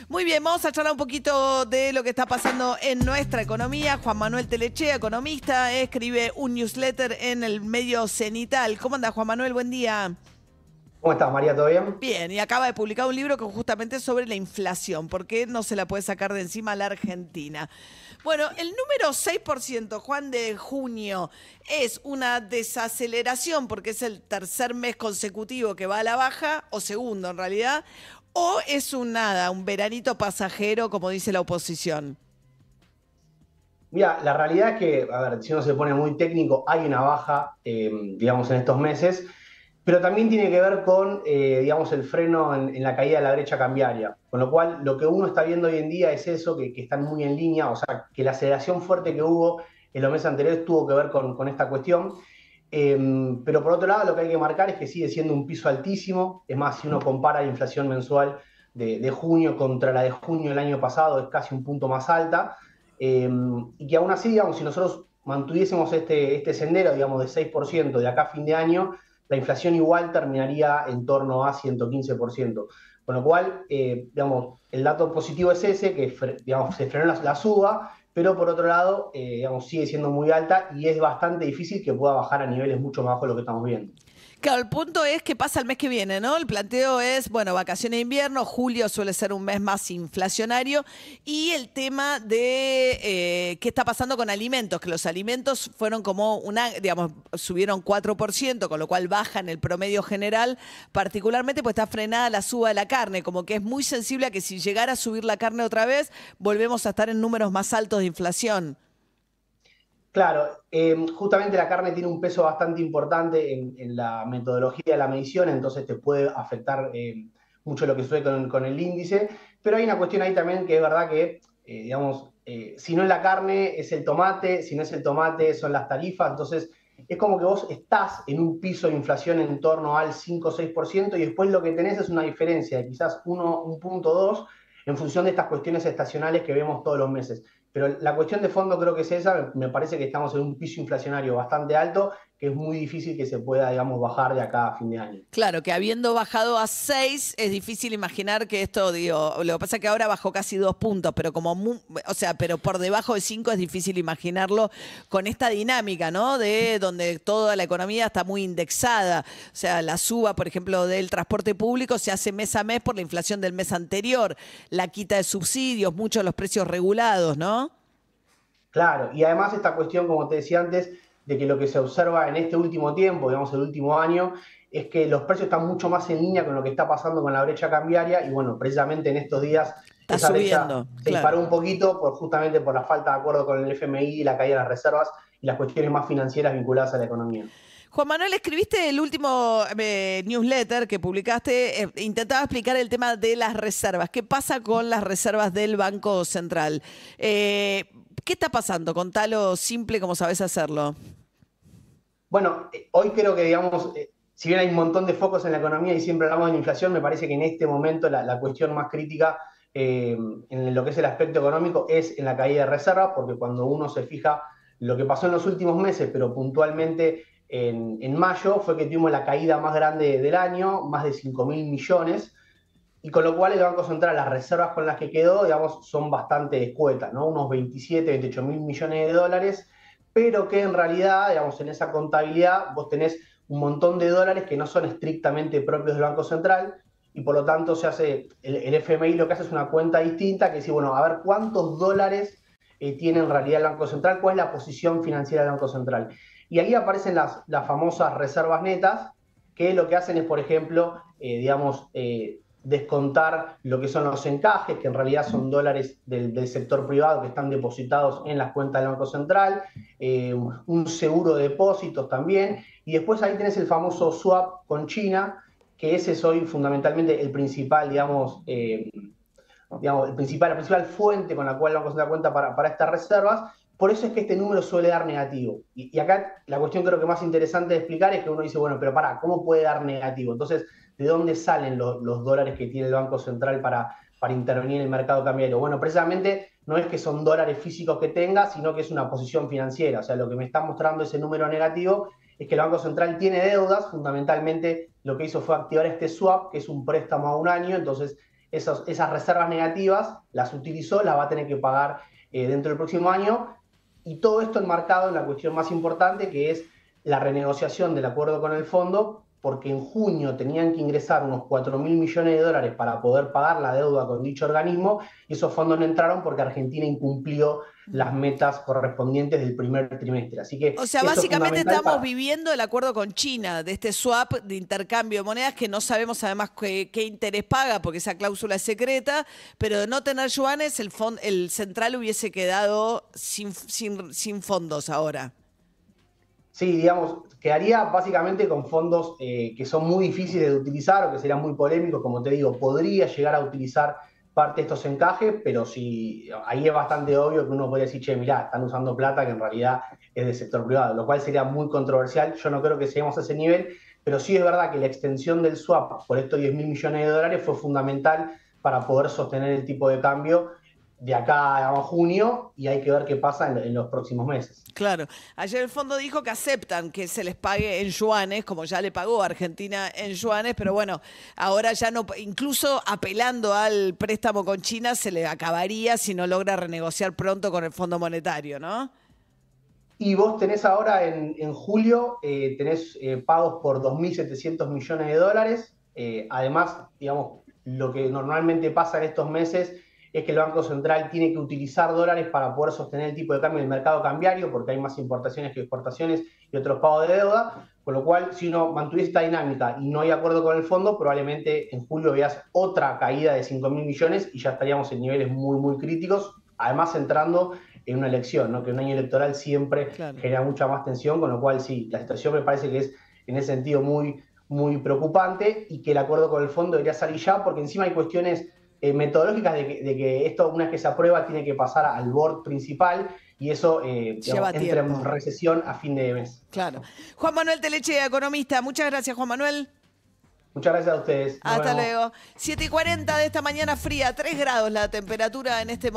Muy bien, vamos a charlar un poquito de lo que está pasando en nuestra economía. Juan Manuel Telechea, economista, escribe un newsletter en el medio Cenital. ¿Cómo anda, Juan Manuel? Buen día. ¿Cómo estás, María? ¿Todo bien? Bien, y acaba de publicar un libro que justamente es sobre la inflación. ¿Por qué no se la puede sacar de encima a la Argentina? Bueno, el número 6%, Juan, de junio, es una desaceleración porque es el tercer mes consecutivo que va a la baja, o segundo en realidad, o es un nada, un veranito pasajero, como dice la oposición. Mira, la realidad es que, a ver, si uno se pone muy técnico, hay una baja, digamos, en estos meses, pero también tiene que ver con, digamos, el freno en la caída de la brecha cambiaria. Con lo cual, lo que uno está viendo hoy en día es eso, que están muy en línea, o sea, que la aceleración fuerte que hubo en los meses anteriores tuvo que ver con esta cuestión. Pero por otro lado, lo que hay que marcar es que sigue siendo un piso altísimo. Es más, si uno compara la inflación mensual de junio contra la de junio del año pasado, es casi un punto más alta. Y que aún así, digamos, si nosotros mantuviésemos este sendero, digamos, de 6% de acá a fin de año, la inflación igual terminaría en torno a 115%. Con lo cual, digamos, el dato positivo es ese, que digamos, se frenó la suba, pero por otro lado, digamos, sigue siendo muy alta y es bastante difícil que pueda bajar a niveles mucho más bajos de lo que estamos viendo. Claro, el punto es qué pasa el mes que viene, ¿no? El planteo es, bueno, vacaciones de invierno, julio suele ser un mes más inflacionario y el tema de qué está pasando con alimentos, que los alimentos fueron como digamos, subieron 4%, con lo cual bajan el promedio general, particularmente pues está frenada la suba de la carne, como que es muy sensible a que si llegara a subir la carne otra vez, volvemos a estar en números más altos de inflación. Claro, justamente la carne tiene un peso bastante importante en la metodología de la medición, entonces te puede afectar mucho lo que sucede con el índice, pero hay una cuestión ahí también que es verdad que, digamos, si no es la carne, es el tomate, si no es el tomate, son las tarifas, entonces es como que vos estás en un piso de inflación en torno al 5 o 6% y después lo que tenés es una diferencia de quizás 1,2 en función de estas cuestiones estacionales que vemos todos los meses. Pero la cuestión de fondo creo que es esa, me parece que estamos en un piso inflacionario bastante alto, que es muy difícil que se pueda, digamos, bajar de acá a fin de año. Claro, que habiendo bajado a 6 es difícil imaginar que esto, digo, lo que pasa es que ahora bajó casi 2 puntos, pero o sea, pero por debajo de 5 es difícil imaginarlo con esta dinámica, ¿no? De donde toda la economía está muy indexada. O sea, la suba, por ejemplo, del transporte público se hace mes a mes por la inflación del mes anterior, la quita de subsidios, muchos de los precios regulados, ¿no? Claro, y además esta cuestión, como te decía antes, de que lo que se observa en este último tiempo, digamos el último año, es que los precios están mucho más en línea con lo que está pasando con la brecha cambiaria y bueno, precisamente en estos días Está esa brecha subiendo, se claro. disparó un poquito justamente por la falta de acuerdo con el FMI y la caída de las reservas y las cuestiones más financieras vinculadas a la economía. Juan Manuel, escribiste el último newsletter que publicaste, intentaba explicar el tema de las reservas. ¿Qué pasa con las reservas del Banco Central? ¿Qué está pasando? Contalo simple como sabes hacerlo. Bueno, hoy creo que, digamos, si bien hay un montón de focos en la economía y siempre hablamos de la inflación, me parece que en este momento la cuestión más crítica en lo que es el aspecto económico es en la caída de reservas, porque cuando uno se fija lo que pasó en los últimos meses, pero puntualmente en mayo, fue que tuvimos la caída más grande del año, más de 5.000 millones, y con lo cual el Banco Central, las reservas con las que quedó, digamos, son bastante escuetas, ¿no? Unos 27, 28 mil millones de dólares, pero que en realidad, digamos, en esa contabilidad vos tenés un montón de dólares que no son estrictamente propios del Banco Central, y por lo tanto se hace, el FMI lo que hace es una cuenta distinta, que dice, bueno, a ver cuántos dólares tiene en realidad el Banco Central, cuál es la posición financiera del Banco Central. Y ahí aparecen las famosas reservas netas, que lo que hacen es, por ejemplo, digamos, descontar lo que son los encajes, que en realidad son dólares del sector privado que están depositados en las cuentas del Banco Central, un seguro de depósitos también, y después ahí tenés el famoso swap con China, que ese es hoy fundamentalmente el principal, digamos, la principal fuente con la cual el Banco Central cuenta para estas reservas. Por eso es que este número suele dar negativo. Y acá la cuestión creo que más interesante de explicar es que uno dice, bueno, pero pará, ¿cómo puede dar negativo? Entonces, ¿de dónde salen los dólares que tiene el Banco Central para intervenir en el mercado cambiario? Bueno, precisamente no es que son dólares físicos que tenga, sino que es una posición financiera. O sea, lo que me está mostrando ese número negativo es que el Banco Central tiene deudas, fundamentalmente lo que hizo fue activar este swap, que es un préstamo a un año, entonces esas reservas negativas, las utilizó, las va a tener que pagar dentro del próximo año, y todo esto enmarcado en la cuestión más importante, que es la renegociación del acuerdo con el fondo, porque en junio tenían que ingresar unos 4.000 millones de dólares para poder pagar la deuda con dicho organismo, y esos fondos no entraron porque Argentina incumplió las metas correspondientes del primer trimestre. Así que o sea, básicamente estamos viviendo el acuerdo con China, de este swap de intercambio de monedas que no sabemos además qué interés paga, porque esa cláusula es secreta, pero de no tener yuanes, el central hubiese quedado sin fondos ahora. Sí, digamos, quedaría básicamente con fondos que son muy difíciles de utilizar o que serían muy polémicos, como te digo, podría llegar a utilizar parte de estos encajes, pero sí, ahí es bastante obvio que uno podría decir, che, mirá, están usando plata que en realidad es del sector privado, lo cual sería muy controversial. Yo no creo que lleguemos a ese nivel, pero sí es verdad que la extensión del swap por estos 10.000 millones de dólares fue fundamental para poder sostener el tipo de cambio de acá a junio, y hay que ver qué pasa en los próximos meses. Claro. Ayer el fondo dijo que aceptan que se les pague en yuanes, como ya le pagó a Argentina en yuanes, pero bueno, ahora ya no, incluso apelando al préstamo con China, se le acabaría si no logra renegociar pronto con el Fondo Monetario, ¿no? Y vos tenés ahora en julio, tenés pagos por 2.700 millones de dólares. Además, digamos, lo que normalmente pasa en estos meses es que el Banco Central tiene que utilizar dólares para poder sostener el tipo de cambio del mercado cambiario, porque hay más importaciones que exportaciones y otros pagos de deuda, con lo cual, si uno mantuviese esta dinámica y no hay acuerdo con el fondo, probablemente en julio veas otra caída de 5.000 millones y ya estaríamos en niveles muy, muy críticos, además entrando en una elección, ¿no? Que un año electoral siempre genera mucha más tensión, con lo cual sí, la situación me parece que es en ese sentido muy, muy preocupante, y que el acuerdo con el fondo debería salir ya, porque encima hay cuestiones metodológicas de que esto, una vez que se aprueba, tiene que pasar al board principal, y eso digamos, entra en recesión a fin de mes. Claro. Juan Manuel Telechea, economista. Muchas gracias, Juan Manuel. Muchas gracias a ustedes. Hasta luego. 7:40 de esta mañana fría, 3 grados la temperatura en este momento.